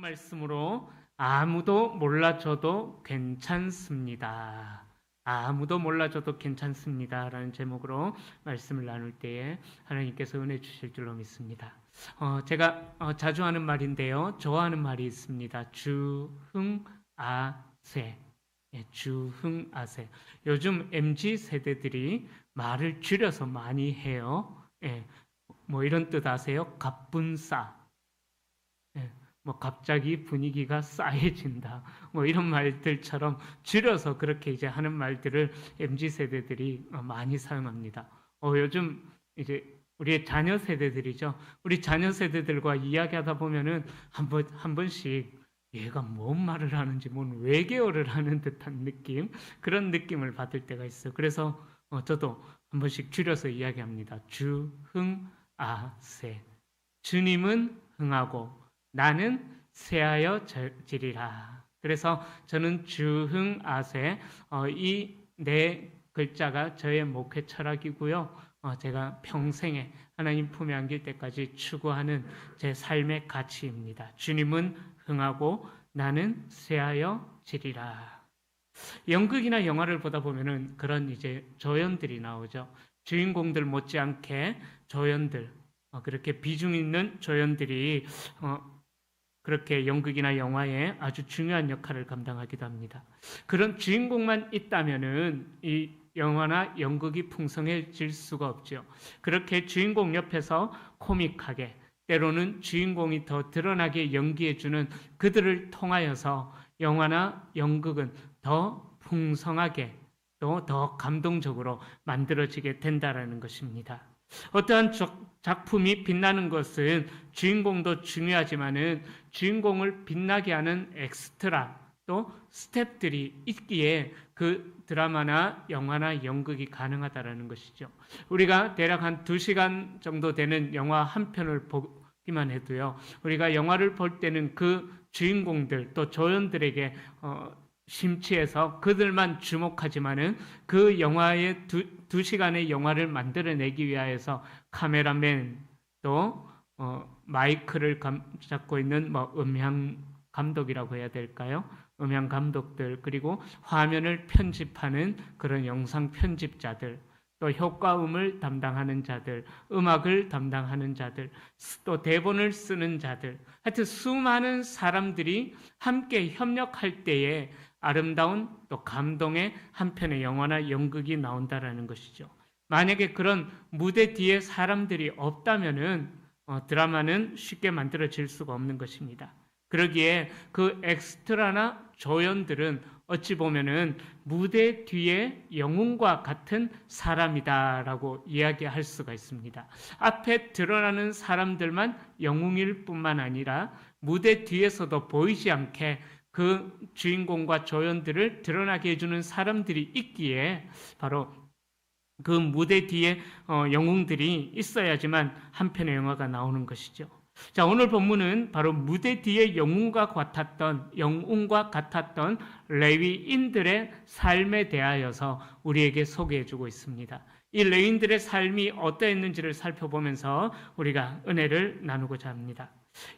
말씀으로 아무도 몰라줘도 괜찮습니다. 아무도 몰라줘도 괜찮습니다. 라는 제목으로 말씀을 나눌 때에 하나님께서 은혜 주실 줄로 믿습니다. 제가 자주 하는 말인데요. 좋아하는 말이 있습니다. 주흥아세. 예, 주흥아세. 요즘 MZ 세대들이 말을 줄여서 많이 해요. 예, 뭐 이런 뜻 아세요? 갑분싸. 예, 뭐 갑자기 분위기가 싸해진다. 뭐 이런 말들처럼 줄여서 그렇게 이제 하는 말들을 MZ 세대들이 많이 사용합니다. 요즘 이제 우리의 자녀 세대들이죠. 우리 자녀 세대들과 이야기하다 보면은 한 번씩 얘가 뭔 말을 하는지 뭔 외계어를 하는 듯한 느낌, 그런 느낌을 받을 때가 있어요. 그래서 저도 한 번씩 줄여서 이야기합니다. 주흥아세. 주님은 흥하고 나는 쇠하여 지리라. 그래서 저는 주흥아세, 이 네 글자가 저의 목회 철학이고요. 제가 평생에 하나님 품에 안길 때까지 추구하는 제 삶의 가치입니다. 주님은 흥하고 나는 쇠하여 지리라. 연극이나 영화를 보다 보면은 그런 이제 조연들이 나오죠. 주인공들 못지않게 조연들, 그렇게 비중 있는 조연들이 그렇게 연극이나 영화에 아주 중요한 역할을 감당하기도 합니다. 그런 주인공만 있다면은 이 영화나 연극이 풍성해질 수가 없죠. 그렇게 주인공 옆에서 코믹하게, 때로는 주인공이 더 드러나게 연기해주는 그들을 통하여서 영화나 연극은 더 풍성하게 또 더 감동적으로 만들어지게 된다라는 것입니다. 어떠한 작품이 빛나는 것은 주인공도 중요하지만은 주인공을 빛나게 하는 엑스트라 또 스텝들이 있기에 그 드라마나 영화나 연극이 가능하다라는 것이죠. 우리가 대략 한 2시간 정도 되는 영화 한 편을 보기만 해도요. 우리가 영화를 볼 때는 그 주인공들 또 조연들에게 심취해서 그들만 주목하지만은 그 영화의 두 시간의 영화를 만들어내기 위하여서 카메라맨 또 마이크를 잡고 있는 뭐 음향 감독이라고 해야 될까요? 음향 감독들, 그리고 화면을 편집하는 그런 영상 편집자들, 또 효과음을 담당하는 자들, 음악을 담당하는 자들, 또 대본을 쓰는 자들, 하여튼 수많은 사람들이 함께 협력할 때에 아름다운 또 감동의 한 편의 영화나 연극이 나온다라는 것이죠. 만약에 그런 무대 뒤에 사람들이 없다면은 드라마는 쉽게 만들어질 수가 없는 것입니다. 그러기에 그 엑스트라나 조연들은 어찌 보면은 무대 뒤에 영웅과 같은 사람이다라고 이야기할 수가 있습니다. 앞에 드러나는 사람들만 영웅일 뿐만 아니라 무대 뒤에서도 보이지 않게 그 주인공과 조연들을 드러나게 해주는 사람들이 있기에 바로 그 무대 뒤에 영웅들이 있어야지만 한 편의 영화가 나오는 것이죠. 자, 오늘 본문은 바로 무대 뒤에 영웅과 같았던 레위인들의 삶에 대하여서 우리에게 소개해주고 있습니다. 이 레위인들의 삶이 어떠했는지를 살펴보면서 우리가 은혜를 나누고자 합니다.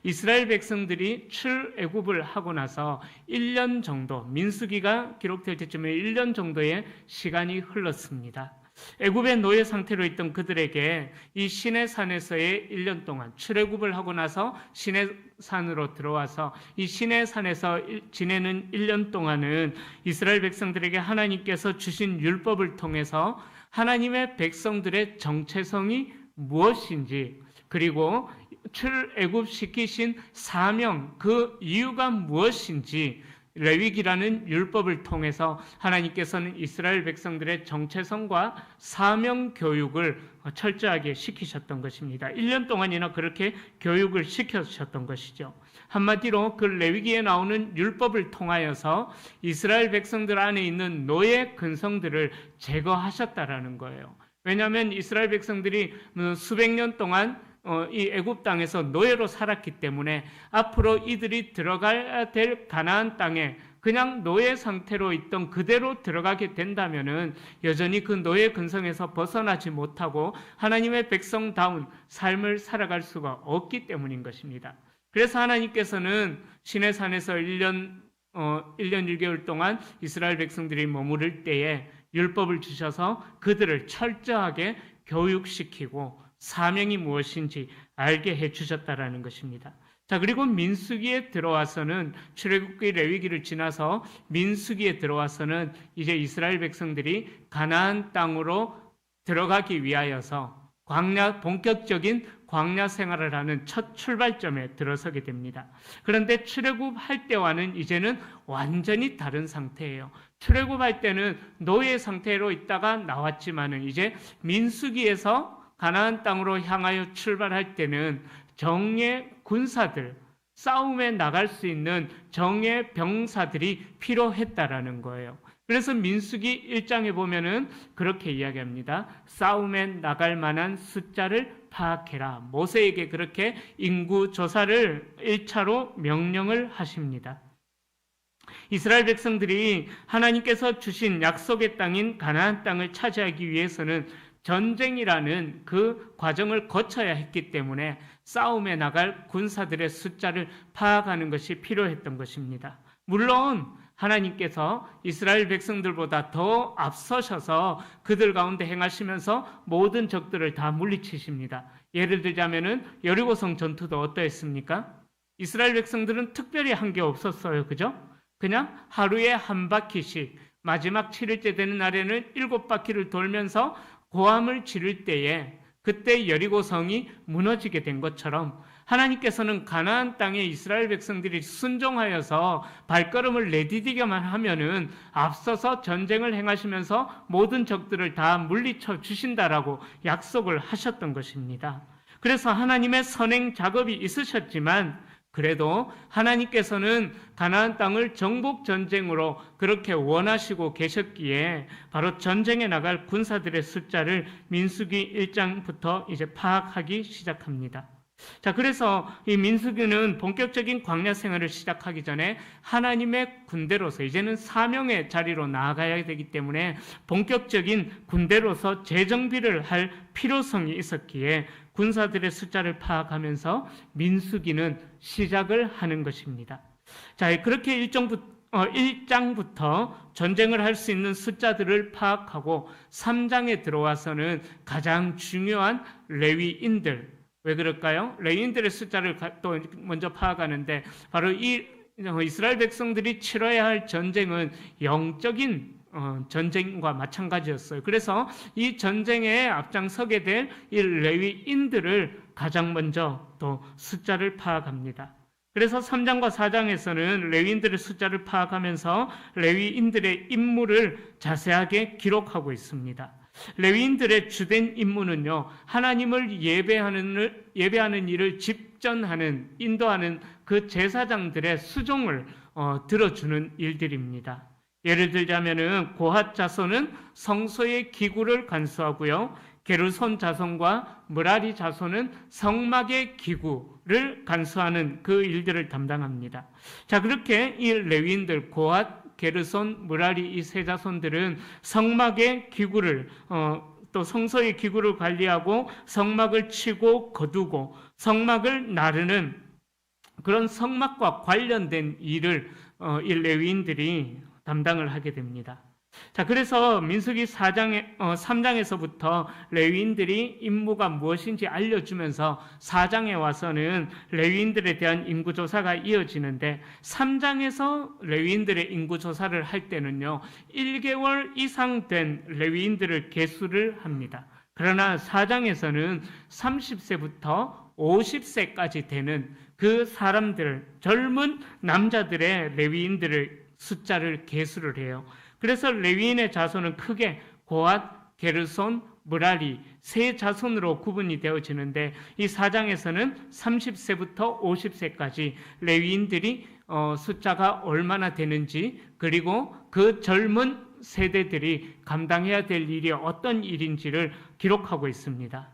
이스라엘 백성들이 출애굽을 하고 나서 1년 정도, 민수기가 기록될 때쯤에 1년 정도의 시간이 흘렀습니다. 애굽의 노예 상태로 있던 그들에게 이 시내산에서의 1년 동안 출애굽을 하고 나서 시내산으로 들어와서 이 시내산에서 지내는 1년 동안은 이스라엘 백성들에게 하나님께서 주신 율법을 통해서 하나님의 백성들의 정체성이 무엇인지, 그리고 출애굽시키신 사명, 그 이유가 무엇인지 레위기라는 율법을 통해서 하나님께서는 이스라엘 백성들의 정체성과 사명 교육을 철저하게 시키셨던 것입니다. 1년 동안이나 그렇게 교육을 시켜주셨던 것이죠. 한마디로 그 레위기에 나오는 율법을 통하여서 이스라엘 백성들 안에 있는 노예 근성들을 제거하셨다라는 거예요. 왜냐하면 이스라엘 백성들이 수백 년 동안 이 애굽 땅에서 노예로 살았기 때문에 앞으로 이들이 들어가야 될 가나안 땅에 그냥 노예 상태로 있던 그대로 들어가게 된다면은 여전히 그 노예 근성에서 벗어나지 못하고 하나님의 백성다운 삶을 살아갈 수가 없기 때문인 것입니다. 그래서 하나님께서는 시내산에서 1년 1개월 동안 이스라엘 백성들이 머무를 때에 율법을 주셔서 그들을 철저하게 교육시키고 사명이 무엇인지 알게 해주셨다라는 것입니다. 자, 그리고 민수기에 들어와서는 출애굽기 레위기를 지나서 민수기에 들어와서는 이제 이스라엘 백성들이 가나안 땅으로 들어가기 위하여서 본격적인 광야 생활을 하는 첫 출발점에 들어서게 됩니다. 그런데 출애굽할 때와는 이제는 완전히 다른 상태예요. 출애굽할 때는 노예 상태로 있다가 나왔지만은 이제 민수기에서 가나안 땅으로 향하여 출발할 때는 정예 군사들, 싸움에 나갈 수 있는 정예 병사들이 필요했다라는 거예요. 그래서 민수기 1장에 보면은 그렇게 이야기합니다. 싸움에 나갈 만한 숫자를 파악해라. 모세에게 그렇게 인구 조사를 1차로 명령을 하십니다. 이스라엘 백성들이 하나님께서 주신 약속의 땅인 가나안 땅을 차지하기 위해서는 전쟁이라는 그 과정을 거쳐야 했기 때문에 싸움에 나갈 군사들의 숫자를 파악하는 것이 필요했던 것입니다. 물론 하나님께서 이스라엘 백성들보다 더 앞서셔서 그들 가운데 행하시면서 모든 적들을 다 물리치십니다. 예를 들자면은 여리고성 전투도 어떠했습니까? 이스라엘 백성들은 특별히 한 게 없었어요. 그죠? 그냥 하루에 한 바퀴씩 마지막 7일째 되는 날에는 7바퀴를 돌면서 고함을 지를 때에 그때 여리고성이 무너지게 된 것처럼 하나님께서는 가나안 땅에 이스라엘 백성들이 순종하여서 발걸음을 내디디게만 하면은 앞서서 전쟁을 행하시면서 모든 적들을 다 물리쳐 주신다라고 약속을 하셨던 것입니다. 그래서 하나님의 선행 작업이 있으셨지만 그래도 하나님께서는 가나안 땅을 정복 전쟁으로 그렇게 원하시고 계셨기에 바로 전쟁에 나갈 군사들의 숫자를 민수기 1장부터 이제 파악하기 시작합니다. 자, 그래서 이 민수기는 본격적인 광야 생활을 시작하기 전에 하나님의 군대로서 이제는 사명의 자리로 나아가야 되기 때문에 본격적인 군대로서 재정비를 할 필요성이 있었기에 군사들의 숫자를 파악하면서 민수기는 시작을 하는 것입니다. 자, 그렇게 1장부터 전쟁을 할 수 있는 숫자들을 파악하고 3장에 들어와서는 가장 중요한 레위인들, 왜 그럴까요? 레위인들의 숫자를 또 먼저 파악하는데 바로 이 이스라엘 백성들이 치러야 할 전쟁은 영적인 전쟁과 마찬가지였어요. 그래서 이 전쟁에 앞장서게 될 이 레위인들을 가장 먼저 또 숫자를 파악합니다. 그래서 3장과 4장에서는 레위인들의 숫자를 파악하면서 레위인들의 임무를 자세하게 기록하고 있습니다. 레위인들의 주된 임무는요, 하나님을 예배하는 일을 집전하는, 인도하는 그 제사장들의 수종을 들어주는 일들입니다. 예를 들자면은 고핫 자손은 성소의 기구를 간수하고요, 게르손 자손과 므라리 자손은 성막의 기구를 간수하는 그 일들을 담당합니다. 자, 그렇게 이 레위인들 고핫, 게르손, 므라리 이 세 자손들은 성막의 기구를 또 성소의 기구를 관리하고 성막을 치고 거두고 성막을 나르는 그런 성막과 관련된 일을 이 레위인들이 담당을 하게 됩니다. 자, 그래서 민수기 3장에서부터 레위인들이 임무가 무엇인지 알려주면서 4장에 와서는 레위인들에 대한 인구조사가 이어지는데 3장에서 레위인들의 인구조사를 할 때는요, 1개월 이상 된 레위인들을 계수를 합니다. 그러나 4장에서는 30세부터 50세까지 되는 그 사람들, 젊은 남자들의 레위인들을 숫자를 계수를 해요. 그래서 레위인의 자손은 크게 고핫, 게르손, 므라리 세 자손으로 구분이 되어지는데 이 4장에서는 30세부터 50세까지 레위인들이 숫자가 얼마나 되는지 그리고 그 젊은 세대들이 감당해야 될 일이 어떤 일인지를 기록하고 있습니다.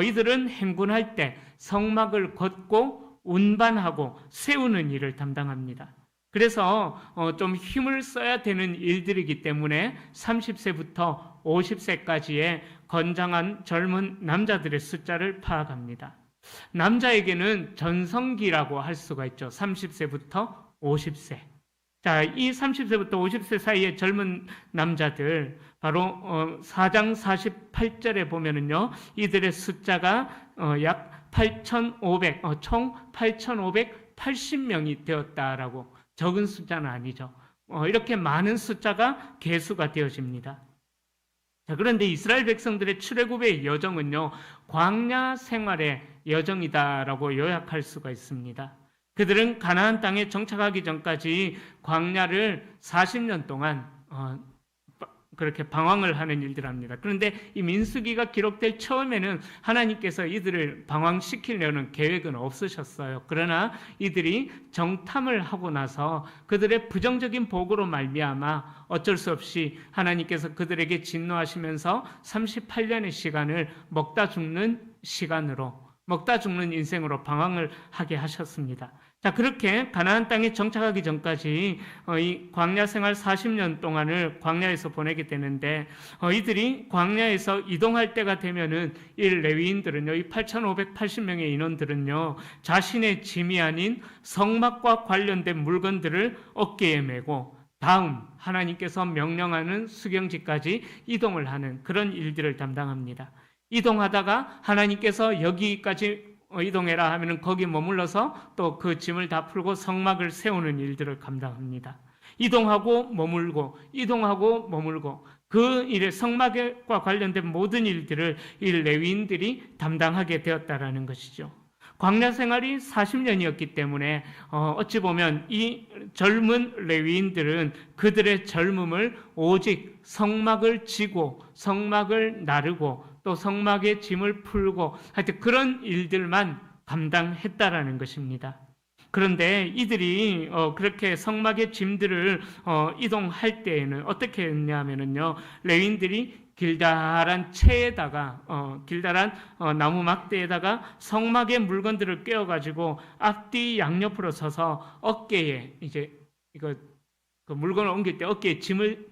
이들은 행군할 때 성막을 걷고 운반하고 세우는 일을 담당합니다. 그래서 좀 힘을 써야 되는 일들이기 때문에 30세부터 50세까지의 건장한 젊은 남자들의 숫자를 파악합니다. 남자에게는 전성기라고 할 수가 있죠. 30세부터 50세. 자, 이 30세부터 50세 사이의 젊은 남자들, 바로 4장 48절에 보면은요, 이들의 숫자가 약 8,500, 총 8,580명이 되었다라고. 적은 숫자는 아니죠. 이렇게 많은 숫자가 계수가 되어집니다. 자, 그런데 이스라엘 백성들의 출애굽의 여정은요, 광야 생활의 여정이다라고 요약할 수가 있습니다. 그들은 가나안 땅에 정착하기 전까지 광야를 40년 동안 그렇게 방황을 하는 일들을 합니다. 그런데 이 민수기가 기록될 처음에는 하나님께서 이들을 방황시키려는 계획은 없으셨어요. 그러나 이들이 정탐을 하고 나서 그들의 부정적인 보고로 말미암아 어쩔 수 없이 하나님께서 그들에게 진노하시면서 38년의 시간을 먹다 죽는 인생으로 방황을 하게 하셨습니다. 자, 그렇게 가나안 땅에 정착하기 전까지 이 광야 생활 40년 동안을 광야에서 보내게 되는데, 이들이 광야에서 이동할 때가 되면은 이 레위인들은요, 이 8,580명의 인원들은요, 자신의 짐이 아닌 성막과 관련된 물건들을 어깨에 메고 다음 하나님께서 명령하는 수경지까지 이동을 하는 그런 일들을 담당합니다. 이동하다가 하나님께서 여기까지 이동해라 하면은 거기 머물러서 또 그 짐을 다 풀고 성막을 세우는 일들을 감당합니다. 이동하고 머물고 그 일에 성막과 관련된 모든 일들을 이 레위인들이 담당하게 되었다라는 것이죠. 광야 생활이 40년이었기 때문에 어찌 보면 이 젊은 레위인들은 그들의 젊음을 오직 성막을 지고 성막을 나르고 또 성막의 짐을 풀고 하여튼 그런 일들만 감당했다라는 것입니다. 그런데 이들이 그렇게 성막의 짐들을 이동할 때에는 어떻게 했냐면요, 레위인들이 길다란 채에다가 길다란 나무 막대에다가 성막의 물건들을 꿰어가지고 앞뒤 양옆으로 서서 어깨에 이제 그 물건을 옮길 때 어깨에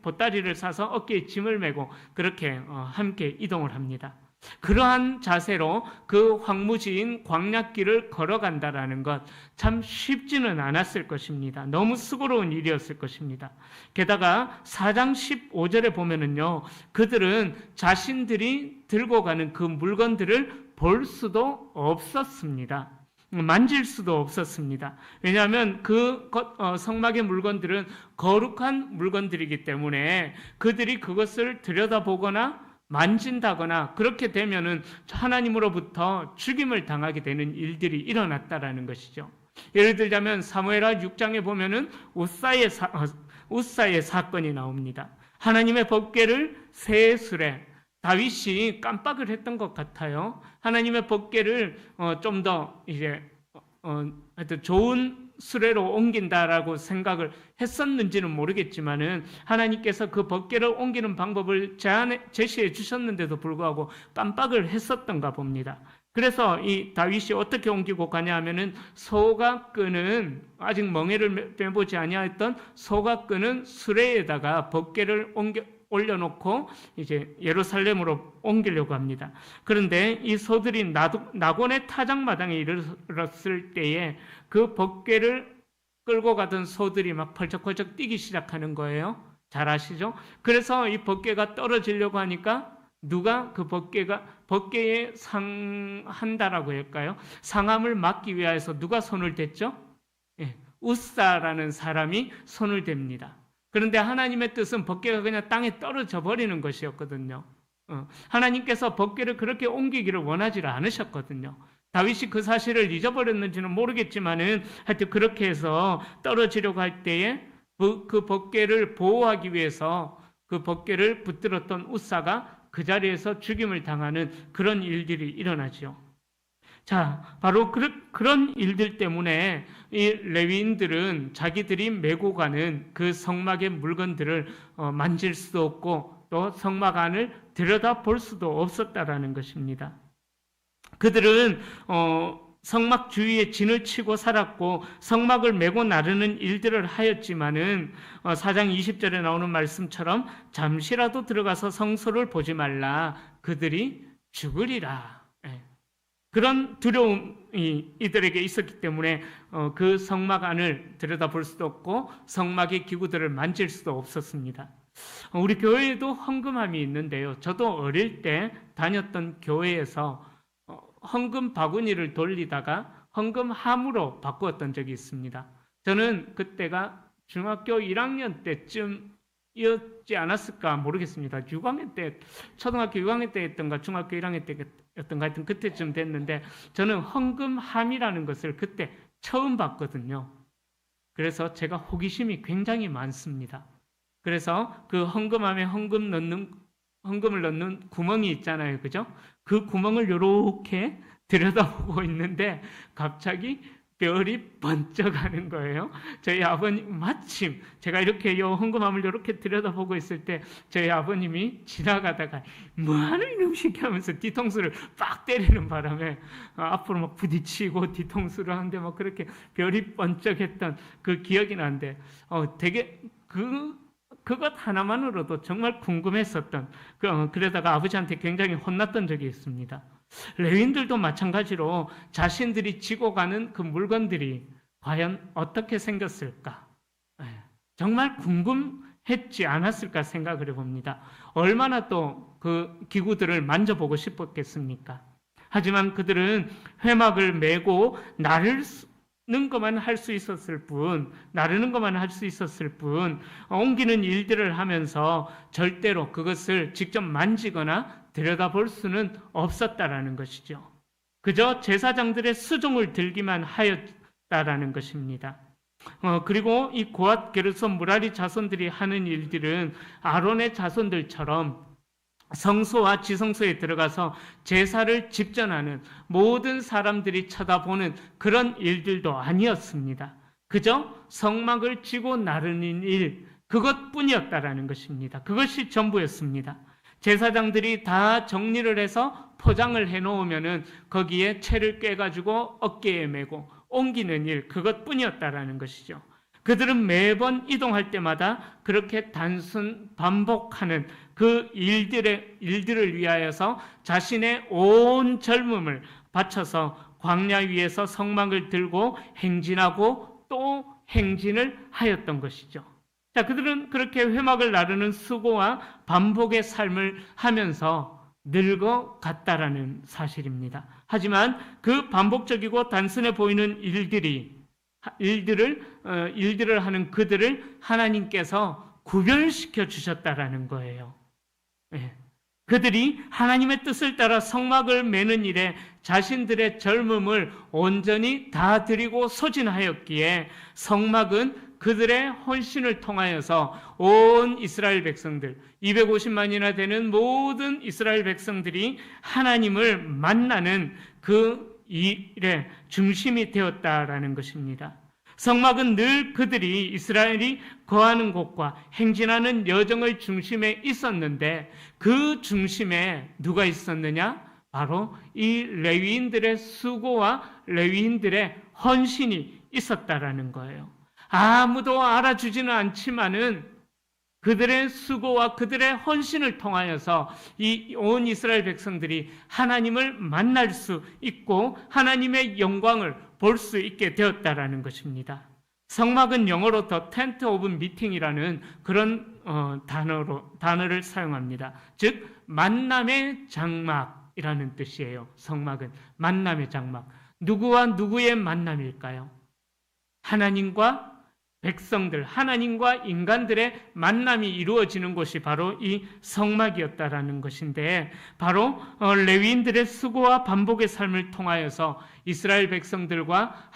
보따리를 싸서 어깨에 짐을 메고 그렇게 함께 이동을 합니다. 그러한 자세로 그 황무지인 광야길을 걸어간다라는 것 참 쉽지는 않았을 것입니다. 너무 수고로운 일이었을 것입니다. 게다가 4장 15절에 보면은요, 그들은 자신들이 들고 가는 그 물건들을 볼 수도 없었습니다. 만질 수도 없었습니다. 왜냐하면 그 성막의 물건들은 거룩한 물건들이기 때문에 그들이 그것을 들여다보거나 만진다거나 그렇게 되면은 하나님으로부터 죽임을 당하게 되는 일들이 일어났다라는 것이죠. 예를 들자면 사무엘하 6장에 보면은 우사의 사건이 나옵니다. 하나님의 법궤를 새 수레, 다윗이 깜빡을 했던 것 같아요. 하나님의 법궤를 좀 더 이제 하여튼 좋은 수레로 옮긴다라고 생각을 했었는지는 모르겠지만은 하나님께서 그 법궤를 옮기는 방법을 제시해 주셨는데도 불구하고 깜빡을 했었던가 봅니다. 그래서 이 다윗이 어떻게 옮기고 가냐 하면은 소가 끄는, 아직 멍에를 빼보지 아니하였던 소가 끄는 수레에다가 법궤를 올려놓고 이제 예루살렘으로 옮기려고 합니다. 그런데 이 소들이 나곤의 타작마당에 이르렀을 때에 그 법궤를 끌고 가던 소들이 막 펄쩍펄쩍 뛰기 시작하는 거예요. 잘 아시죠? 그래서 이 법궤가 떨어지려고 하니까 누가 그 법궤에 상한다라고 할까요? 상함을 막기 위해서 누가 손을 댔죠? 우사라는 사람이 손을 댑니다. 그런데 하나님의 뜻은 법궤가 그냥 땅에 떨어져 버리는 것이었거든요. 하나님께서 법궤를 그렇게 옮기기를 원하지 않으셨거든요. 다윗이 그 사실을 잊어버렸는지는 모르겠지만은 하여튼 그렇게 해서 떨어지려고 할 때에 그 법궤를 보호하기 위해서 그 법궤를 붙들었던 우사가 그 자리에서 죽임을 당하는 그런 일들이 일어나죠. 자, 바로 그런 일들 때문에 이 레위인들은 자기들이 메고 가는 그 성막의 물건들을 만질 수도 없고 또 성막 안을 들여다볼 수도 없었다라는 것입니다. 그들은 성막 주위에 진을 치고 살았고 성막을 메고 나르는 일들을 하였지만은 4장 20절에 나오는 말씀처럼 잠시라도 들어가서 성소를 보지 말라, 그들이 죽으리라. 그런 두려움이 이들에게 있었기 때문에 그 성막 안을 들여다볼 수도 없고 성막의 기구들을 만질 수도 없었습니다. 우리 교회에도 헌금함이 있는데요. 저도 어릴 때 다녔던 교회에서 헌금 바구니를 돌리다가 헌금함으로 바꾸었던 적이 있습니다. 저는 그때가 중학교 1학년 때쯤이었지 않았을까 모르겠습니다. 6학년 때, 초등학교 6학년 때였던가 중학교 1학년 때였던가 하여튼 그때쯤 됐는데 저는 헌금함이라는 것을 그때 처음 봤거든요. 그래서 제가 호기심이 굉장히 많습니다. 그래서 그 헌금함에 헌금을 넣는 구멍이 있잖아요. 그죠? 그 구멍을 이렇게 들여다보고 있는데 갑자기 별이 번쩍하는 거예요. 저희 아버님, 마침 제가 이렇게 이 헌금함을 이렇게 들여다보고 있을 때 저희 아버님이 지나가다가 뭐하는 이놈식이 하면서 뒤통수를 빡 때리는 바람에 앞으로 막 부딪히고 뒤통수를 하는데 막 그렇게 별이 번쩍했던 그 기억이 나는데 되게 그것 하나만으로도 정말 궁금했었던 그러다가 아버지한테 굉장히 혼났던 적이 있습니다. 레위인들도 마찬가지로 자신들이 지고 가는 그 물건들이 과연 어떻게 생겼을까? 정말 궁금했지 않았을까 생각을 해봅니다. 얼마나 또 그 기구들을 만져보고 싶었겠습니까? 하지만 그들은 회막을 메고 나르는 것만 할 수 있었을 뿐, 옮기는 일들을 하면서 절대로 그것을 직접 만지거나 들여다볼 수는 없었다라는 것이죠. 그저 제사장들의 수종을 들기만 하였다라는 것입니다. 그리고 이 고앗, 게르손, 무라리 자손들이 하는 일들은 아론의 자손들처럼 성소와 지성소에 들어가서 제사를 집전하는 모든 사람들이 쳐다보는 그런 일들도 아니었습니다. 그저 성막을 지고 나르는 일, 그것뿐이었다라는 것입니다. 그것이 전부였습니다. 제사장들이 다 정리를 해서 포장을 해놓으면은 거기에 채를 꿰가지고 어깨에 메고 옮기는 일, 그것뿐이었다라는 것이죠. 그들은 매번 이동할 때마다 그렇게 단순 반복하는 그 일들을 위하여서 자신의 온 젊음을 바쳐서 광야 위에서 성막을 들고 행진하고 또 행진을 하였던 것이죠. 자, 그들은 그렇게 회막을 나르는 수고와 반복의 삶을 하면서 늙어갔다라는 사실입니다. 하지만 그 반복적이고 단순해 보이는 일들을 하는 그들을 하나님께서 구별시켜 주셨다라는 거예요. 그들이 하나님의 뜻을 따라 성막을 매는 일에 자신들의 젊음을 온전히 다 드리고 소진하였기에 성막은 그들의 헌신을 통하여서 온 이스라엘 백성들, 250만이나 되는 모든 이스라엘 백성들이 하나님을 만나는 그 일의 중심이 되었다라는 것입니다. 성막은 늘 그들이 이스라엘이 거하는 곳과 행진하는 여정의 중심에 있었는데 그 중심에 누가 있었느냐? 바로 이 레위인들의 수고와 레위인들의 헌신이 있었다라는 거예요. 아무도 알아주지는 않지만은 그들의 수고와 그들의 헌신을 통하여서 이 온 이스라엘 백성들이 하나님을 만날 수 있고 하나님의 영광을 볼 수 있게 되었다라는 것입니다. 성막은 영어로 The Tent of Meeting이라는 그런 단어를 사용합니다. 즉 만남의 장막이라는 뜻이에요. 성막은 만남의 장막. 누구와 누구의 만남일까요? 하나님과 백성들, 하나님과 인간들의 만남이 이루어지는 곳이 바로 이 성막이었다라는 것인데 바로 레위인들의 수고와 반복의 삶을 통하여서 이스라엘 백성들과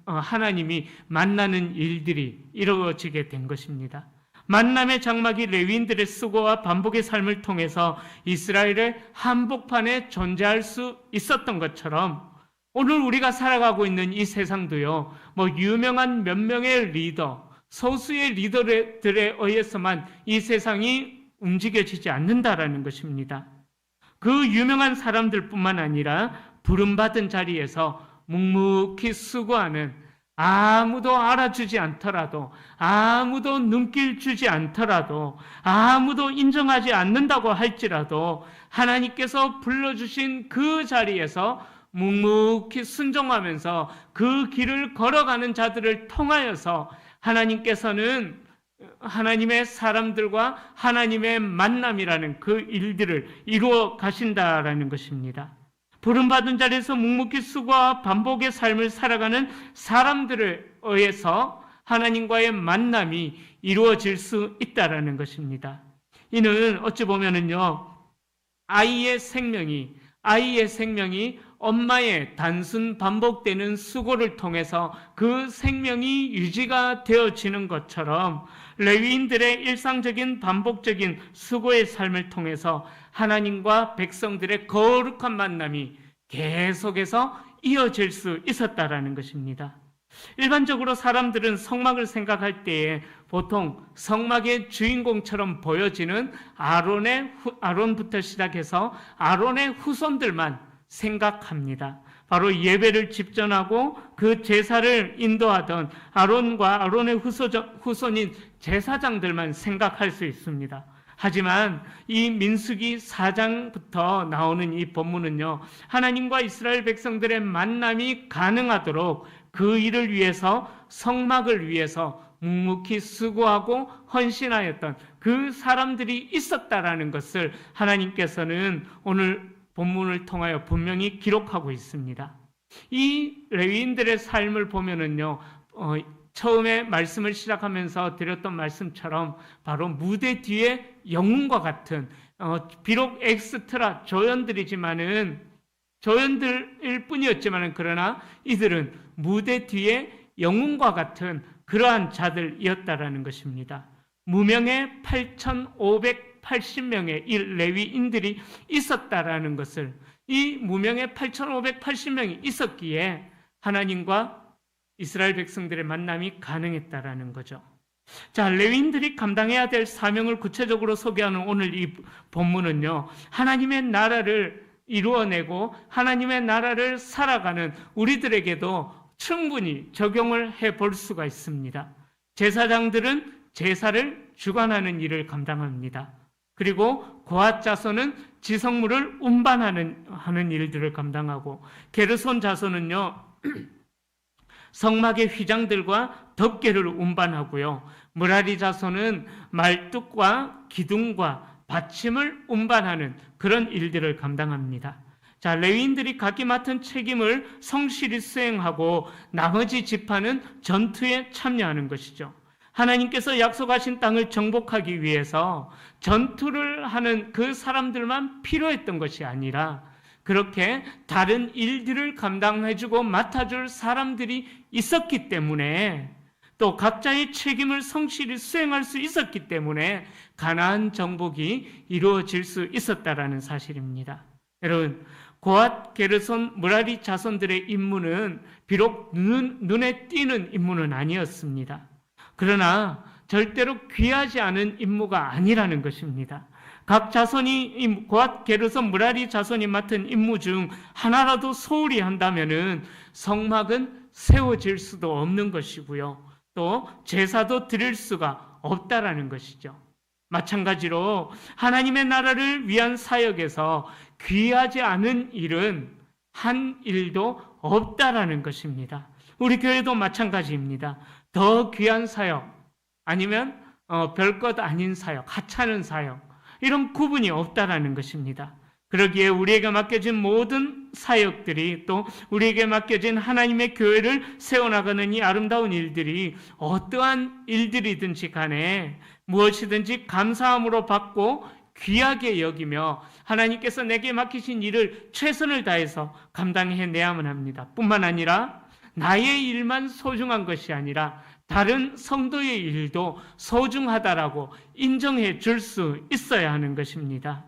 하나님이 만나는 일들이 이루어지게 된 것입니다. 만남의 장막이 레위인들의 수고와 반복의 삶을 통해서 이스라엘의 한복판에 존재할 수 있었던 것처럼 오늘 우리가 살아가고 있는 이 세상도요, 유명한 몇 명의 리더, 소수의 리더들에 의해서만 이 세상이 움직여지지 않는다라는 것입니다. 그 유명한 사람들뿐만 아니라 부름받은 자리에서 묵묵히 수고하는 아무도 알아주지 않더라도, 아무도 눈길 주지 않더라도, 아무도 인정하지 않는다고 할지라도 하나님께서 불러주신 그 자리에서 묵묵히 순종하면서 그 길을 걸어가는 자들을 통하여서 하나님께서는 하나님의 사람들과 하나님의 만남이라는 그 일들을 이루어 가신다라는 것입니다. 부름받은 자리에서 묵묵히 수고와 반복의 삶을 살아가는 사람들을 의해서 하나님과의 만남이 이루어질 수 있다라는 것입니다. 이는 어찌 보면은요, 아이의 생명이 엄마의 단순 반복되는 수고를 통해서 그 생명이 유지가 되어지는 것처럼 레위인들의 일상적인 반복적인 수고의 삶을 통해서 하나님과 백성들의 거룩한 만남이 계속해서 이어질 수 있었다라는 것입니다. 일반적으로 사람들은 성막을 생각할 때에 보통 성막의 주인공처럼 보여지는 아론부터 시작해서 아론의 후손들만 생각합니다. 바로 예배를 집전하고 그 제사를 인도하던 아론과 아론의 후손인 제사장들만 생각할 수 있습니다. 하지만 이 민수기 4장부터 나오는 이 본문은요, 하나님과 이스라엘 백성들의 만남이 가능하도록 그 일을 위해서, 성막을 위해서 묵묵히 수고하고 헌신하였던 그 사람들이 있었다라는 것을 하나님께서는 오늘 본문을 통하여 분명히 기록하고 있습니다. 이 레위인들의 삶을 보면은요, 처음에 말씀을 시작하면서 드렸던 말씀처럼 바로 무대 뒤에 영웅과 같은, 비록 엑스트라 조연들일 뿐이었지만은 그러나 이들은 무대 뒤에 영웅과 같은 그러한 자들이었다라는 것입니다. 무명의 8,580명의 이 레위인들이 있었다라는 것을, 이 무명의 8,580명이 있었기에 하나님과 이스라엘 백성들의 만남이 가능했다라는 거죠. 자, 레위인들이 감당해야 될 사명을 구체적으로 소개하는 오늘 이 본문은요, 하나님의 나라를 이루어내고 하나님의 나라를 살아가는 우리들에게도 충분히 적용을 해볼 수가 있습니다. 제사장들은 제사를 주관하는 일을 감당합니다. 그리고 고앗 자손은 지성물을 운반하는 일들을 감당하고, 게르손 자손은요 성막의 휘장들과 덮개를 운반하고요, 므라리 자손은 말뚝과 기둥과 받침을 운반하는 그런 일들을 감당합니다. 자, 레위인들이 각기 맡은 책임을 성실히 수행하고 나머지 지파는 전투에 참여하는 것이죠. 하나님께서 약속하신 땅을 정복하기 위해서 전투를 하는 그 사람들만 필요했던 것이 아니라 그렇게 다른 일들을 감당해주고 맡아줄 사람들이 있었기 때문에, 또 각자의 책임을 성실히 수행할 수 있었기 때문에 가나안 정복이 이루어질 수 있었다라는 사실입니다. 여러분, 고앗, 게르손, 므라리 자손들의 임무는 비록 눈에 띄는 임무는 아니었습니다. 그러나 절대로 귀하지 않은 임무가 아니라는 것입니다. 각 자손이, 고앗, 게르손, 므라리 자손이 맡은 임무 중 하나라도 소홀히 한다면은 성막은 세워질 수도 없는 것이고요, 또 제사도 드릴 수가 없다라는 것이죠. 마찬가지로 하나님의 나라를 위한 사역에서 귀하지 않은 일은 한 일도 없다라는 것입니다. 우리 교회도 마찬가지입니다. 더 귀한 사역, 아니면 별것 아닌 사역, 하찮은 사역, 이런 구분이 없다라는 것입니다. 그러기에 우리에게 맡겨진 모든 사역들이, 또 우리에게 맡겨진 하나님의 교회를 세워나가는 이 아름다운 일들이 어떠한 일들이든지 간에 무엇이든지 감사함으로 받고 귀하게 여기며 하나님께서 내게 맡기신 일을 최선을 다해서 감당해내야만 합니다. 뿐만 아니라 나의 일만 소중한 것이 아니라 다른 성도의 일도 소중하다라고 인정해 줄 수 있어야 하는 것입니다.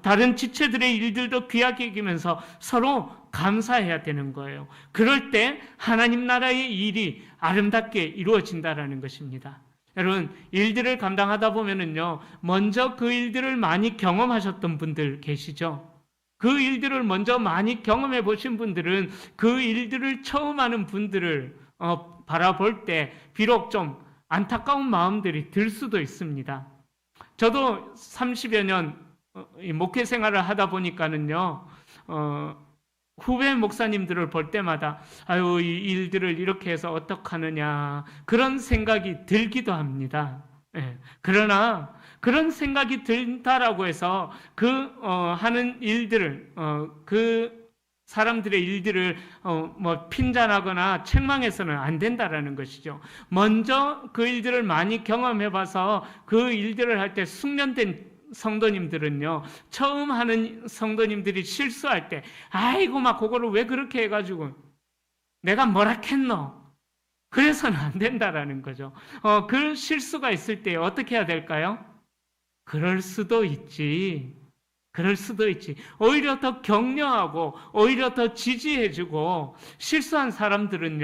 다른 지체들의 일들도 귀하게 여기면서 서로 감사해야 되는 거예요. 그럴 때 하나님 나라의 일이 아름답게 이루어진다라는 것입니다. 여러분, 일들을 감당하다 보면은요, 먼저 그 일들을 많이 경험하셨던 분들 계시죠? 그 일들을 먼저 많이 경험해 보신 분들은 그 일들을 처음 하는 분들을 바라볼 때 비록 좀 안타까운 마음들이 들 수도 있습니다. 저도 30여 년 목회 생활을 하다 보니까는요, 후배 목사님들을 볼 때마다 아유, 이 일들을 이렇게 해서 어떡하느냐 그런 생각이 들기도 합니다. 예. 그러나 그런 생각이 든다라고 해서 하는 일들을 그 사람들의 일들을 뭐 핀잔하거나 책망해서는 안 된다라는 것이죠. 먼저 그 일들을 많이 경험해봐서 그 일들을 할 때 숙련된 성도님들은요, 처음 하는 성도님들이 실수할 때, 아이고, 막 그거를 왜 그렇게 해가지고, 내가 뭐라 했노? 그래서는 안 된다라는 거죠. 그 실수가 있을 때 어떻게 해야 될까요? 그럴 수도 있지. 그럴 수도 있지. 오히려 더 격려하고, 오히려 더 지지해주고, 실수한 사람들은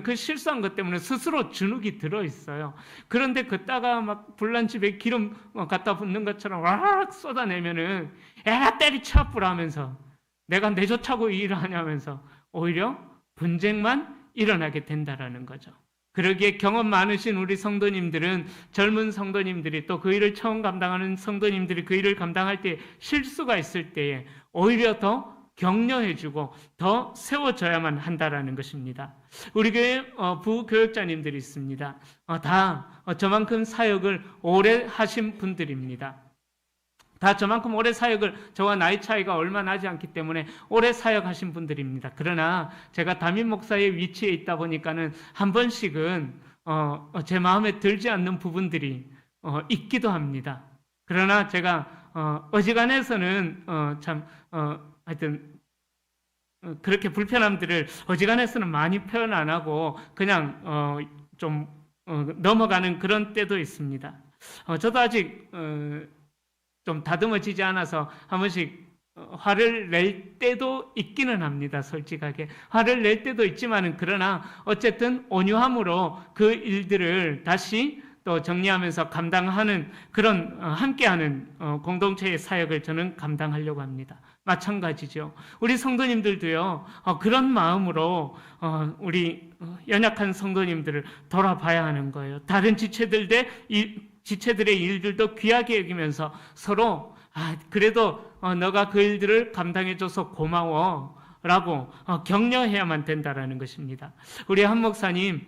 그 실수한 것 때문에 스스로 주눅이 들어있어요. 그런데 그따가 막 불난 집에 기름 갖다 붓는 것처럼 와락 쏟아내면은 애가 때리쳐뿌라 하면서 내가 내조차고 일을 하냐면서 오히려 분쟁만 일어나게 된다라는 거죠. 그러기에 경험 많으신 우리 성도님들은, 젊은 성도님들이 또 그 일을 처음 감당하는 성도님들이 그 일을 감당할 때 실수가 있을 때에 오히려 더 격려해주고 더 세워줘야만 한다라는 것입니다. 우리 교회 부교육자님들이 있습니다. 다 저만큼 사역을 오래 하신 분들입니다. 다 저만큼 오래 사역을, 저와 나이 차이가 얼마 나지 않기 때문에 오래 사역하신 분들입니다. 그러나 제가 담임 목사의 위치에 있다 보니까는 한 번씩은 제 마음에 들지 않는 부분들이 있기도 합니다. 그러나 제가 어지간해서는 하여튼 그렇게 불편함들을 어지간해서는 많이 표현 안 하고 그냥 좀 넘어가는 그런 때도 있습니다. 저도 아직 좀 다듬어지지 않아서 한 번씩 화를 낼 때도 있기는 합니다. 솔직하게 화를 낼 때도 있지만은, 그러나 어쨌든 온유함으로 그 일들을 다시 또 정리하면서 감당하는 그런 함께하는 공동체의 사역을 저는 감당하려고 합니다. 마찬가지죠. 우리 성도님들도요, 그런 마음으로 우리 연약한 성도님들을 돌아봐야 하는 거예요. 다른 지체들의 일들도 귀하게 여기면서 서로 그래도 너가 그 일들을 감당해줘서 고마워 라고 격려해야만 된다라는 것입니다. 우리 한 목사님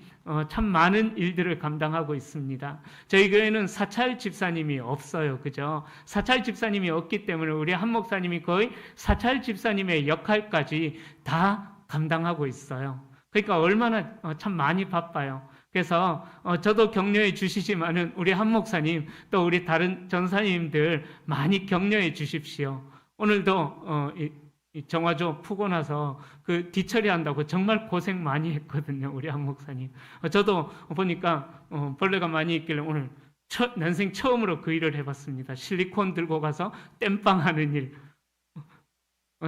참 많은 일들을 감당하고 있습니다. 저희 교회는 사찰 집사님이 없어요. 그죠? 사찰 집사님이 없기 때문에 우리 한 목사님이 거의 사찰 집사님의 역할까지 다 감당하고 있어요. 그러니까 얼마나 참 많이 바빠요. 그래서 저도 격려해 주시지만은 우리 한 목사님 또 우리 다른 전사님들 많이 격려해 주십시오. 오늘도 이 정화조 푸고 나서 그 뒤처리한다고 정말 고생 많이 했거든요. 우리 한 목사님. 저도 보니까 벌레가 많이 있길래 오늘 난생 처음으로 그 일을 해봤습니다. 실리콘 들고 가서 땜빵하는 일.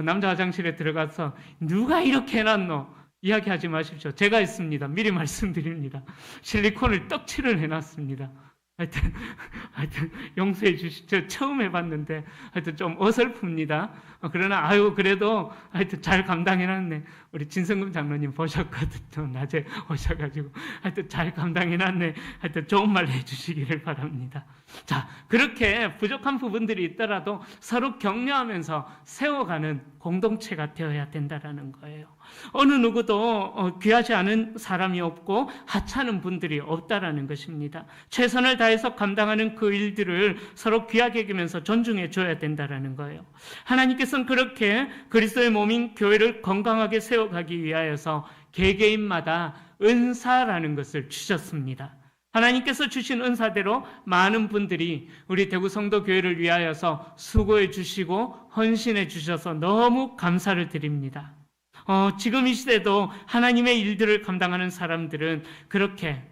남자 화장실에 들어가서 누가 이렇게 해놨노? 이야기하지 마십시오. 제가 했습니다. 미리 말씀드립니다. 실리콘을 떡칠을 해놨습니다. 하여튼 용서해 주시죠. 처음 해봤는데 하여튼 좀 어설픕니다. 그러나 그래도 하여튼 잘 감당해놨네. 우리 진성금 장로님 보셨거든요. 낮에 오셔가지고 하여튼 잘 감당해놨네. 하여튼 좋은 말 해주시기를 바랍니다. 자, 그렇게 부족한 부분들이 있더라도 서로 격려하면서 세워가는 공동체가 되어야 된다라는 거예요. 어느 누구도 귀하지 않은 사람이 없고 하찮은 분들이 없다라는 것입니다. 최선을 다해서 감당하는 그 일들을 서로 귀하게 여기면서 존중해 줘야 된다라는 거예요. 하나님께서는 그렇게 그리스도의 몸인 교회를 건강하게 세워가기 위하여서 개개인마다 은사라는 것을 주셨습니다. 하나님께서 주신 은사대로 많은 분들이 우리 대구 성도 교회를 위하여서 수고해 주시고 헌신해 주셔서 너무 감사를 드립니다. 지금 이 시대도 하나님의 일들을 감당하는 사람들은 그렇게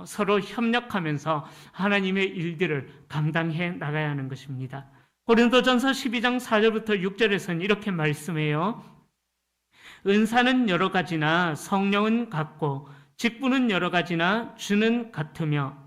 서로 협력하면서 하나님의 일들을 감당해 나가야 하는 것입니다. 고린도전서 12장 4절부터 6절에서는 이렇게 말씀해요. 은사는 여러 가지나 성령은 같고 직분은 여러 가지나 주는 같으며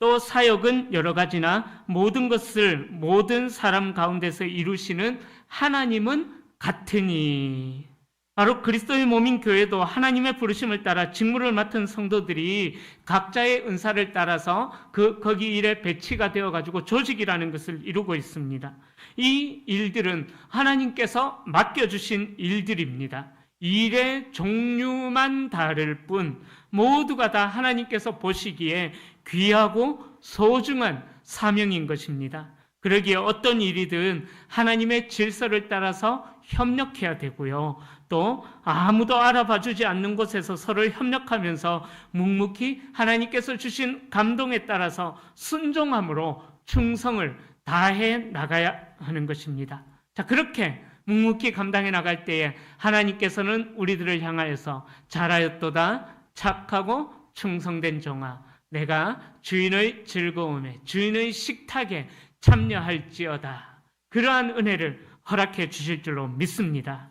또 사역은 여러 가지나 모든 것을 모든 사람 가운데서 이루시는 하나님은 같으니. 바로 그리스도의 몸인 교회도 하나님의 부르심을 따라 직무를 맡은 성도들이 각자의 은사를 따라서 거기 일에 배치가 되어가지고 조직이라는 것을 이루고 있습니다. 이 일들은 하나님께서 맡겨주신 일들입니다. 일의 종류만 다를 뿐 모두가 다 하나님께서 보시기에 귀하고 소중한 사명인 것입니다. 그러기에 어떤 일이든 하나님의 질서를 따라서 협력해야 되고요. 또 아무도 알아봐 주지 않는 곳에서 서로 협력하면서 묵묵히 하나님께서 주신 감동에 따라서 순종함으로 충성을 다해 나가야 하는 것입니다. 자, 그렇게 묵묵히 감당해 나갈 때에 하나님께서는 우리들을 향하여서 잘하였도다 착하고 충성된 종아, 내가 주인의 즐거움에 주인의 식탁에 참여할지어다, 그러한 은혜를 허락해 주실 줄로 믿습니다.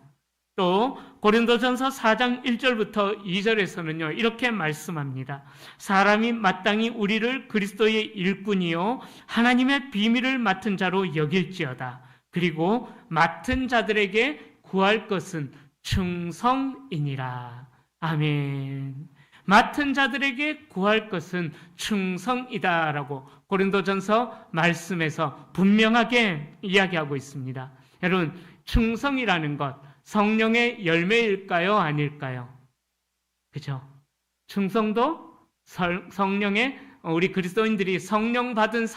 또 고린도전서 4장 1절부터 2절에서는요 이렇게 말씀합니다. 사람이 마땅히 우리를 그리스도의 일꾼이요 하나님의 비밀을 맡은 자로 여길지어다. 그리고 맡은 자들에게 구할 것은 충성이니라. 아멘. 맡은 자들에게 구할 것은 충성이다라고 고린도전서 말씀에서 분명하게 이야기하고 있습니다. 여러분, 충성이라는 것 성령의 열매일까요? 아닐까요? 그죠? 충성도 성령의, 우리 그리스도인들이 성령 받은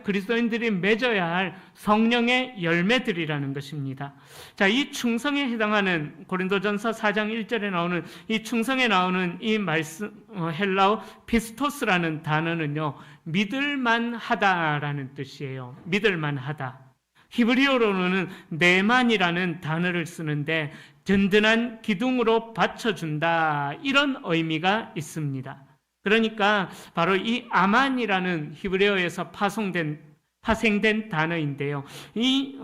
그리스도인들이 맺어야 할 성령의 열매들이라는 것입니다. 자, 이 충성에 해당하는 고린도전서 4장 1절에 나오는 이 충성에 나오는 이 말씀, 헬라어 피스토스라는 단어는요, 믿을만하다라는 뜻이에요. 믿을만하다. 히브리어로는 네만이라는 단어를 쓰는데 든든한 기둥으로 받쳐준다, 이런 의미가 있습니다. 그러니까 바로 이 아만이라는 히브리어에서 파생된 단어인데요. 이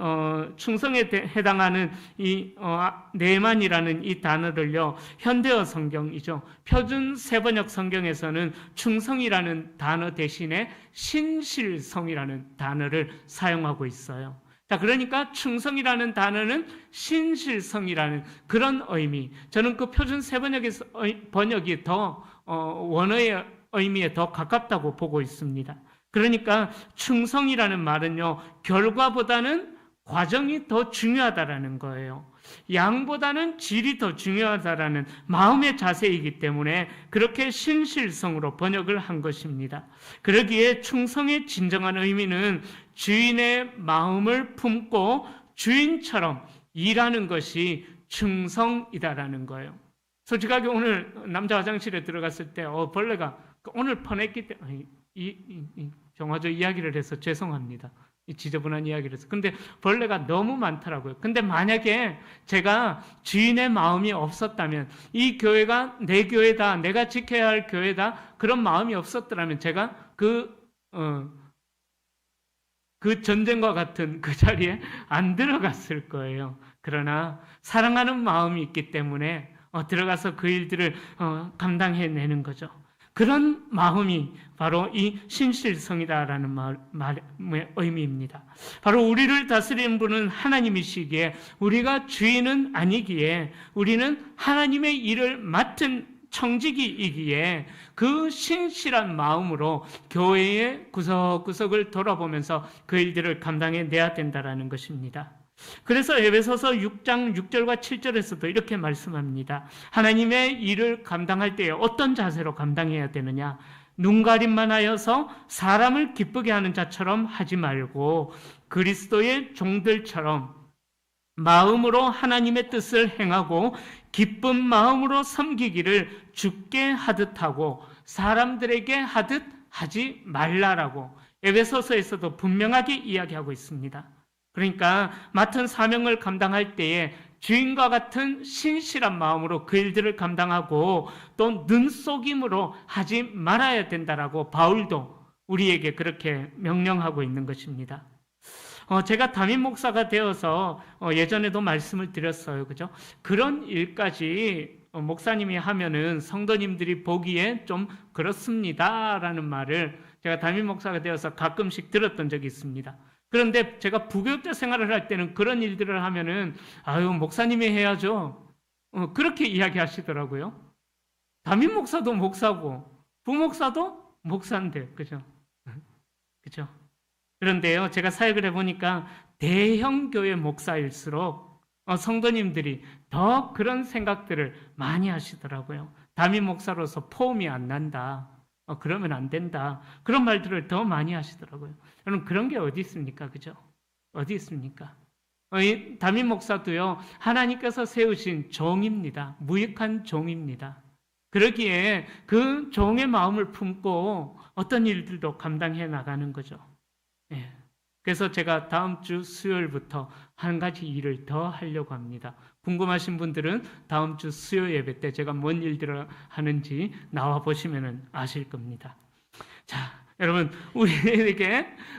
충성에 해당하는 이 네만이라는 이 단어를요, 현대어 성경이죠, 표준 세번역 성경에서는 충성이라는 단어 대신에 신실성이라는 단어를 사용하고 있어요. 자, 그러니까 충성이라는 단어는 신실성이라는 그런 의미. 저는 그 표준 세번역의 번역이 더 원어의 의미에 더 가깝다고 보고 있습니다. 그러니까 충성이라는 말은요, 결과보다는 과정이 더 중요하다라는 거예요. 양보다는 질이 더 중요하다라는 마음의 자세이기 때문에 그렇게 신실성으로 번역을 한 것입니다. 그러기에 충성의 진정한 의미는 주인의 마음을 품고 주인처럼 일하는 것이 충성이다라는 거예요. 솔직하게 오늘 남자 화장실에 들어갔을 때 벌레가 오늘 퍼냈기 때문에 정화조 이야기를 해서 죄송합니다. 지저분한 이야기를 해서. 근데 벌레가 너무 많더라고요. 근데 만약에 제가 주인의 마음이 없었다면, 이 교회가 내 교회다, 내가 지켜야 할 교회다, 그런 마음이 없었더라면 제가 그 전쟁과 같은 그 자리에 안 들어갔을 거예요. 그러나 사랑하는 마음이 있기 때문에 들어가서 그 일들을 감당해내는 거죠. 그런 마음이 바로 이 신실성이다라는 말의 의미입니다. 바로 우리를 다스리는 분은 하나님이시기에 우리가 주인은 아니기에 우리는 하나님의 일을 맡은 청지기이기에 그 신실한 마음으로 교회의 구석구석을 돌아보면서 그 일들을 감당해내야 된다는 것입니다. 그래서 에베소서 6장 6절과 7절에서도 이렇게 말씀합니다. 하나님의 일을 감당할 때에 어떤 자세로 감당해야 되느냐? 눈가림만 하여서 사람을 기쁘게 하는 자처럼 하지 말고 그리스도의 종들처럼 마음으로 하나님의 뜻을 행하고 기쁜 마음으로 섬기기를 주께 하듯 하고 사람들에게 하듯 하지 말라라고 에베소서에서도 분명하게 이야기하고 있습니다. 그러니까 맡은 사명을 감당할 때에 주인과 같은 신실한 마음으로 그 일들을 감당하고 또 눈속임으로 하지 말아야 된다라고 바울도 우리에게 그렇게 명령하고 있는 것입니다. 제가 담임 목사가 되어서 예전에도 말씀을 드렸어요. 그죠? 그런 일까지 목사님이 하면은 성도님들이 보기에 좀 그렇습니다라는 말을 제가 담임 목사가 되어서 가끔씩 들었던 적이 있습니다. 그런데 제가 부교육자 생활을 할 때는 그런 일들을 하면은 아유 목사님이 해야죠. 그렇게 이야기하시더라고요. 담임 목사도 목사고 부목사도 목사인데 그죠? 그죠? 그런데요, 제가 사역을 해보니까 대형 교회 목사일수록 성도님들이 더 그런 생각들을 많이 하시더라고요. 담임 목사로서 포음이 안 난다. 그러면 안 된다. 그런 말들을 더 많이 하시더라고요. 여러분, 그런 게 어디 있습니까? 그죠? 어디 있습니까? 이 담임 목사도요, 하나님께서 세우신 종입니다. 무익한 종입니다. 그러기에 그 종의 마음을 품고 어떤 일들도 감당해 나가는 거죠. 예. 그래서 제가 다음 주 수요일부터 한 가지 일을 더 하려고 합니다. 궁금하신 분들은 다음 주 수요 예배 때 제가 뭔 일들을 하는지 나와 보시면 아실 겁니다. 자, 여러분,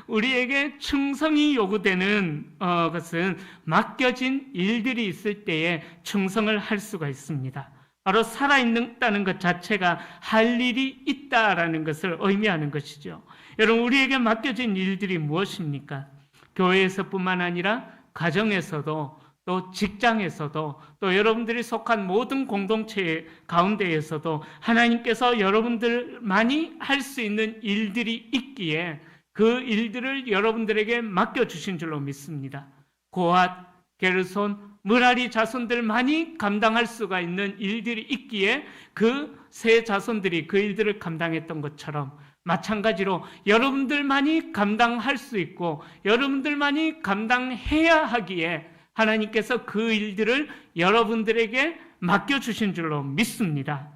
우리에게 충성이 요구되는 것은 맡겨진 일들이 있을 때에 충성을 할 수가 있습니다. 바로 살아있다는 것 자체가 할 일이 있다라는 것을 의미하는 것이죠. 여러분, 우리에게 맡겨진 일들이 무엇입니까? 교회에서뿐만 아니라 가정에서도 또 직장에서도 또 여러분들이 속한 모든 공동체 가운데에서도 하나님께서 여러분들만이 할 수 있는 일들이 있기에 그 일들을 여러분들에게 맡겨주신 줄로 믿습니다. 고앗, 게르손, 므라리 자손들만이 감당할 수가 있는 일들이 있기에 그 세 자손들이 그 일들을 감당했던 것처럼 마찬가지로 여러분들만이 감당할 수 있고 여러분들만이 감당해야 하기에 하나님께서 그 일들을 여러분들에게 맡겨주신 줄로 믿습니다.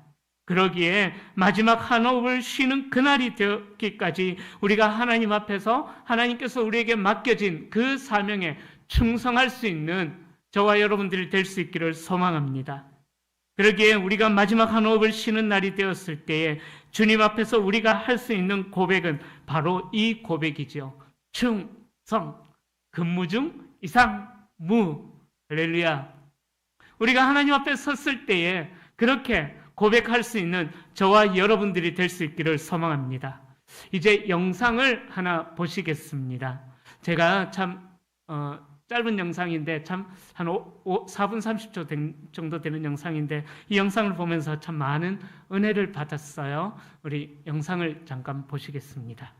그러기에 마지막 한 호흡을 쉬는 그날이 되기까지 우리가 하나님 앞에서 하나님께서 우리에게 맡겨진 그 사명에 충성할 수 있는 저와 여러분들이 될 수 있기를 소망합니다. 그러기에 우리가 마지막 한 호흡을 쉬는 날이 되었을 때에 주님 앞에서 우리가 할 수 있는 고백은 바로 이 고백이지요. 충성, 근무 중 이상 무. 할렐루야. 우리가 하나님 앞에 섰을 때에 그렇게 고백할 수 있는 저와 여러분들이 될 수 있기를 소망합니다. 이제 영상을 하나 보시겠습니다. 제가 참 짧은 영상인데 참 한 4분 30초 정도 되는 영상인데 이 영상을 보면서 참 많은 은혜를 받았어요. 우리 영상을 잠깐 보시겠습니다.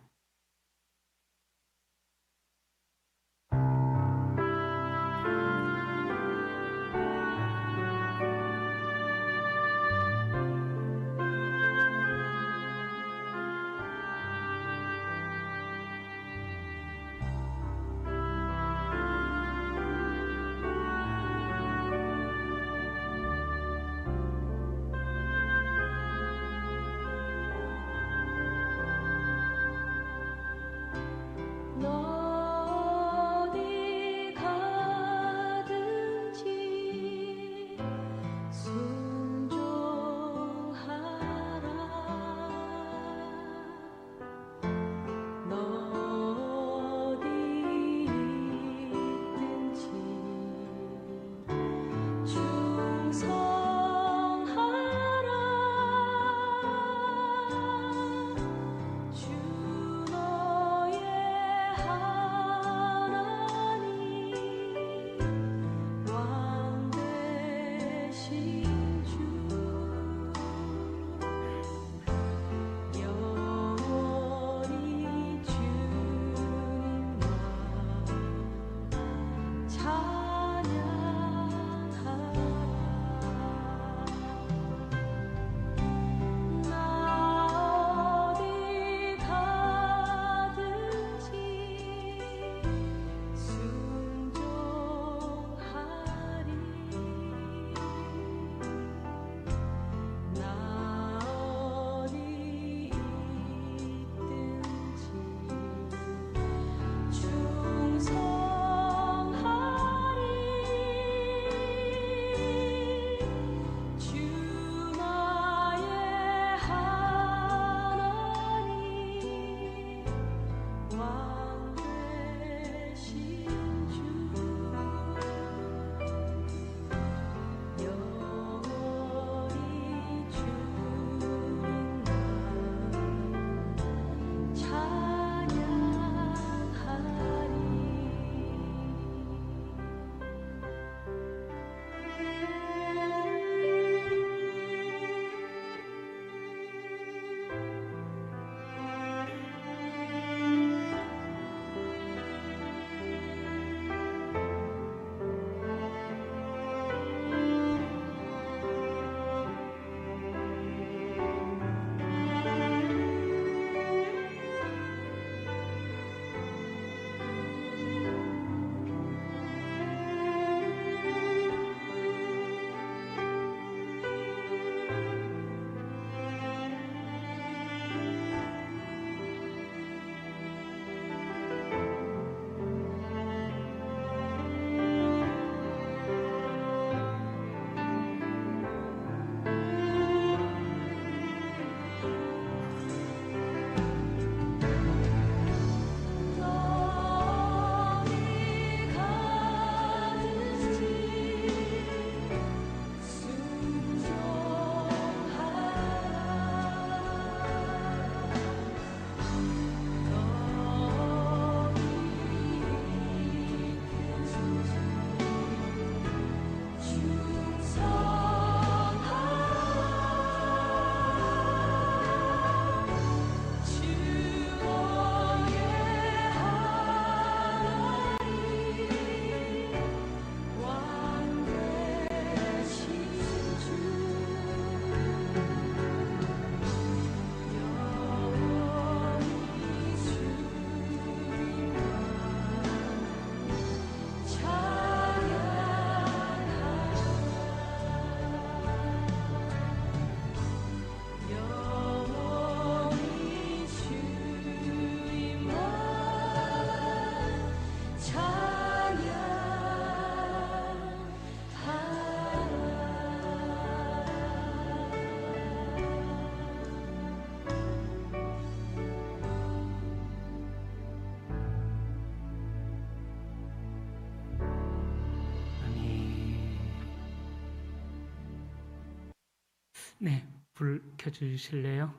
네, 불 켜주실래요?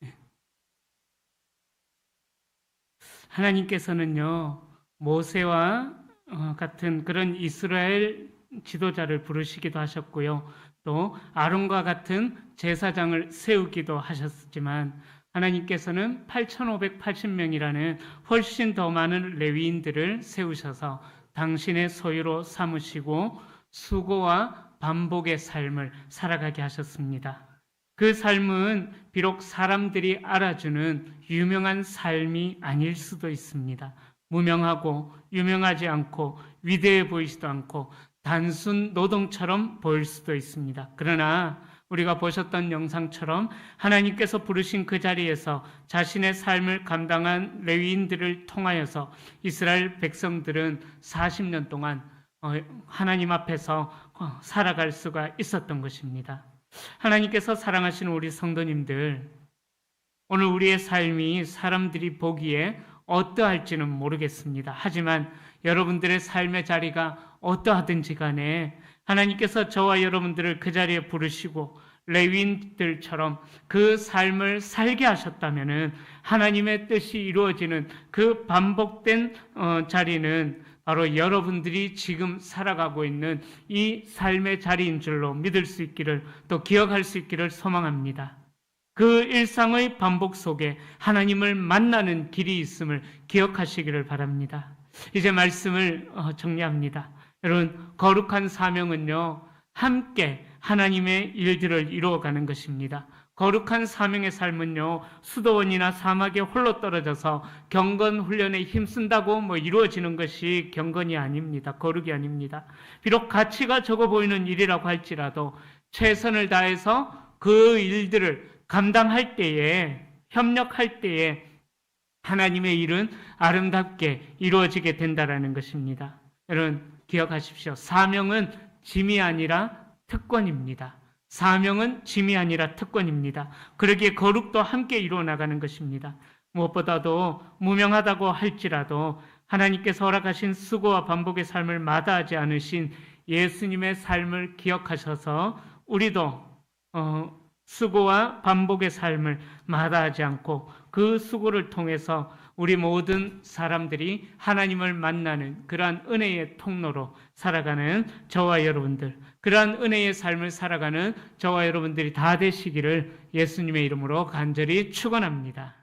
네. 하나님께서는요, 모세와 같은 그런 이스라엘 지도자를 부르시기도 하셨고요. 또 아론과 같은 제사장을 세우기도 하셨지만 하나님께서는 8,580명이라는 훨씬 더 많은 레위인들을 세우셔서 당신의 소유로 삼으시고 수고와 반복의 삶을 살아가게 하셨습니다. 그 삶은 비록 사람들이 알아주는 유명한 삶이 아닐 수도 있습니다. 무명하고 유명하지 않고 위대해 보이지도 않고 단순 노동처럼 보일 수도 있습니다. 그러나 우리가 보셨던 영상처럼 하나님께서 부르신 그 자리에서 자신의 삶을 감당한 레위인들을 통하여서 이스라엘 백성들은 40년 동안 하나님 앞에서 살아갈 수가 있었던 것입니다. 하나님께서 사랑하시는 우리 성도님들, 오늘 우리의 삶이 사람들이 보기에 어떠할지는 모르겠습니다. 하지만 여러분들의 삶의 자리가 어떠하든지 간에 하나님께서 저와 여러분들을 그 자리에 부르시고 레위인들처럼 그 삶을 살게 하셨다면 하나님의 뜻이 이루어지는 그 반복된 자리는 바로 여러분들이 지금 살아가고 있는 이 삶의 자리인 줄로 믿을 수 있기를, 또 기억할 수 있기를 소망합니다. 그 일상의 반복 속에 하나님을 만나는 길이 있음을 기억하시기를 바랍니다. 이제 말씀을 정리합니다. 여러분, 거룩한 사명은요, 함께 하나님의 일들을 이루어가는 것입니다. 거룩한 사명의 삶은요, 수도원이나 사막에 홀로 떨어져서 경건 훈련에 힘쓴다고 이루어지는 것이 경건이 아닙니다. 거룩이 아닙니다. 비록 가치가 적어 보이는 일이라고 할지라도 최선을 다해서 그 일들을 감당할 때에, 협력할 때에 하나님의 일은 아름답게 이루어지게 된다는 것입니다. 여러분, 기억하십시오. 사명은 짐이 아니라 특권입니다. 사명은 짐이 아니라 특권입니다. 그러기에 거룩도 함께 이루어 나가는 것입니다. 무엇보다도 무명하다고 할지라도 하나님께서 허락하신 수고와 반복의 삶을 마다하지 않으신 예수님의 삶을 기억하셔서 우리도 수고와 반복의 삶을 마다하지 않고 그 수고를 통해서 우리 모든 사람들이 하나님을 만나는 그러한 은혜의 통로로 살아가는 저와 여러분들, 그러한 은혜의 삶을 살아가는 저와 여러분들이 다 되시기를 예수님의 이름으로 간절히 축원합니다.